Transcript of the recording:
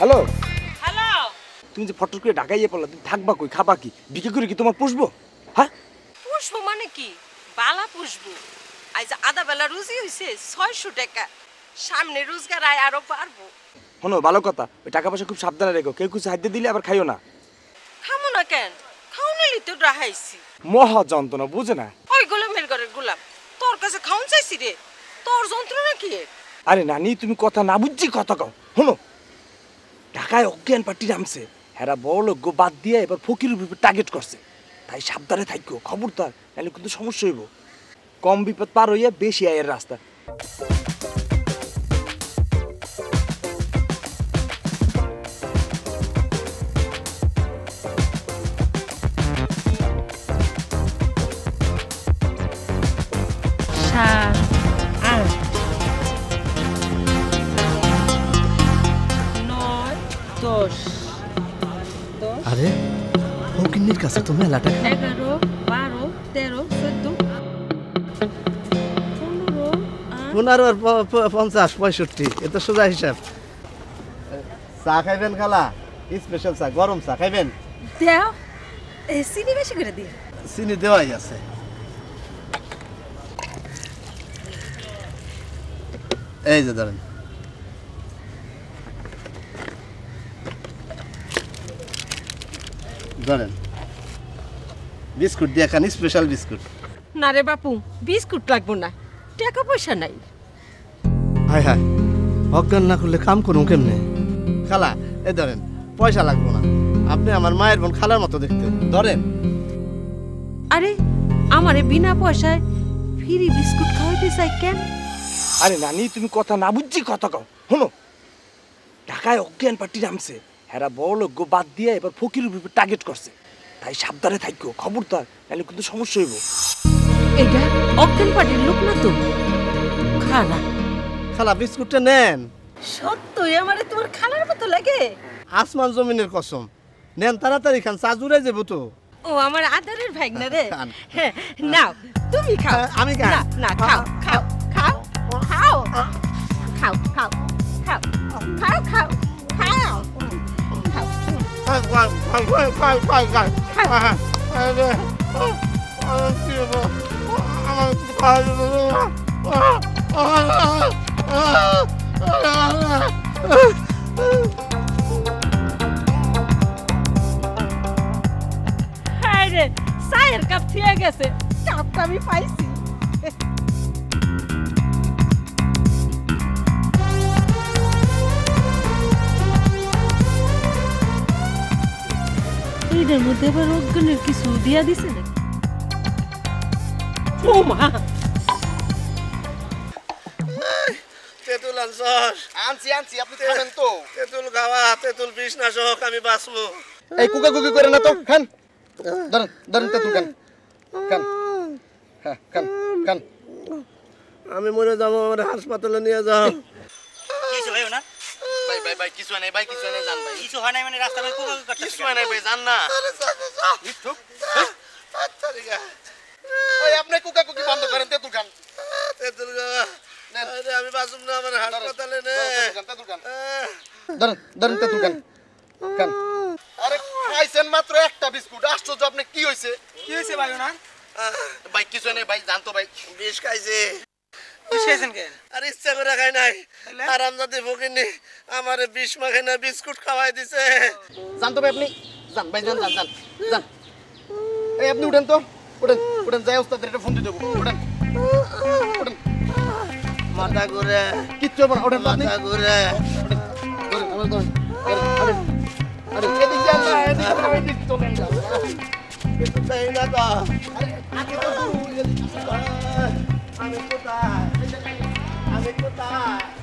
Hello hello, তুমি যে photo করে ঢাকাইয়ে পড়লা, তুমি থাকবা কই, খাবা কি, বিক্রি করে কি তোমার পুষবো? হ্যাঁ পুষবো মানে কি? বালা পুষবো। আজ আধা বেলা রুজি হইছে 600 টাকা। সামনে রোজগার আয় আরো পারবো। শোনো, ভালো কথা, ওই টাকা পয়সা খুব সাবধানে রেখো, কেউ কিছু হাতে দিলে আবার খাইও না। খামো না কেন? খাওনালি তো রাহাইছি। মহা যন্ত্রণা, বুঝে না? ওই গোলামের ঘরের গোলাম, তোর কাছে খাওন চাইছি রে। তোর যন্ত্রণা কি? আরে নানি, তুমি কথা না বুঝছি কথা কও। শোনো, ঢাকায় অজ্ঞান পার্টি নামছে, হেরা বড় লোক বাদ দিয়ে এবার ফকির উপর টার্গেট করছে। তাই সাবধানে থাকো, খবরদার, নাহলে কিন্তু সমস্যা হইব। কম বিপদ পার হইয়া বেশি আয়ের রাস্তা। সাত, আট, নয়, 10, আরে ফকিন্নির কাছে তো মেলা টাকা। 11, 12, 13, 14, 15, 15 আর 50 65 এটা সোজা হিসাব। চা খাইবেন খালা? স্পেশাল চা, গরম চা খাইবেন? দেও চিনি বেশি করে দিও। চিনি দেওয়াই আছে। এই যে ধরেন। ধরেন বিস্কুট দিয়ে খান, স্পেশাল বিস্কুট। না রে বাপু, বিস্কুট লাগবো না, টাকা পয়সা নাই। হায় হায়, অজ্ঞান না করলে কাম করুন কেমনে? খালা এই ধরেন, পয়সা লাগবো না, আপনি আমার মায়ের বোন খালার মতো দেখতে। ধরেন। আরে আমারে বিনা পয়সায় ফ্রি বিস্কুট খাওয়াইতে চাই কেন? আরে নানি, তুমি কথা না বুঝছি কথা কও। শোনো, ঢাকায় অজ্ঞান পার্টি নামছে, হেরা বড় লোক বাদ দিয়ে এবার ফকির উপর টার্গেট করছে। তাই সাবধানে থাকো, খবরদার, নাহলে কিন্তু সমস্যা হইব। এটা অজ্ঞান পাটির লোক না তো? খালা, খালা বিস্কুটটা নেন। সত্যই আমারে তোমার খালার মতো লাগে? আসমান জমিনের কসম, নেন তাড়াতাড়ি খান, চা জুড়ে যাবো তো। ও আমার আদরের ভাই না রে। খান। হ্যাঁ, নাও তুমি খাও। আমি খাই। না না, খাও খাও খাও খাও খাও খাও খাও খাও খাও খাও হ্যাঁ রে, চায়ের কাপ থিয়ে গেছে, কাপটা আমি পাইছি। এইটার মধ্যে আবার অজ্ঞানের কিছু দিয়া দিছে না? ও মা, তেঁতুল আনছস? আনছি, আপনি খাবেন তো? তেঁতুল খাওয়া, তেঁতুল বিষ না সহ আমি বাঁচবো। এই কুকি করে না তো, খান। ধরেন ধরেন, তেঁতুল খান, খান, হ্যাঁ খান খান। আমি মরে যাবো, আমার হাসপাতালে নিয়ে যাও। কিছু হয় না ভাই কিছু নাই, ভাই কিছু নাই, জান ভাই। কিছু হয় নাই মানে রাস্তা ভাই কোকা করতে কিছু নাই ভাই, জান না। ওই আপনি কুকি বন্ধ করেন, তেঁতুল খান। তেঁতুল খাওয়া, আরে আমি বাঁচব না, আমার হাসপাতালে নে। তেঁতুল খান, ধরেন ধরেন, তেঁতুল খান, খান। আরে খাইছেন মাত্র একটা বিস্কুট, আশ্চর্য, আপনি কি হইছে? কি হইছে ভাই না ভাই কিছু নাই ভাই, জান তো ভাই। বিষ খাইছে। বুঝছেন কেন আর ইচ্ছা করে খাই নাই, আরামজাদি ফকিনি আমারে বিষ মাখাই না বিস্কুট খাওয়াই দিছে। জান তো ভাই, আপনি জান ভাই, জান জান জান জান। এই আপনি উঠেন তো, উঠেন উঠেন, যাই ওস্তাদের একটা ফোন দিয়ে দেবো, উঠেন উঠেন। মাথা ঘুরে, কিচ্ছু হবে না, উঠেন তো আপনি। মাথা ঘুরে। ধরেন, আমার ধরেন, ধরেন, আরে এদিক যান না, এদিক না, এদিক চলেন যান। কিন্তু তাই না তো। আগে তো দূর, এদিক আসেন। আমি কোথায়? আমি কোথায়?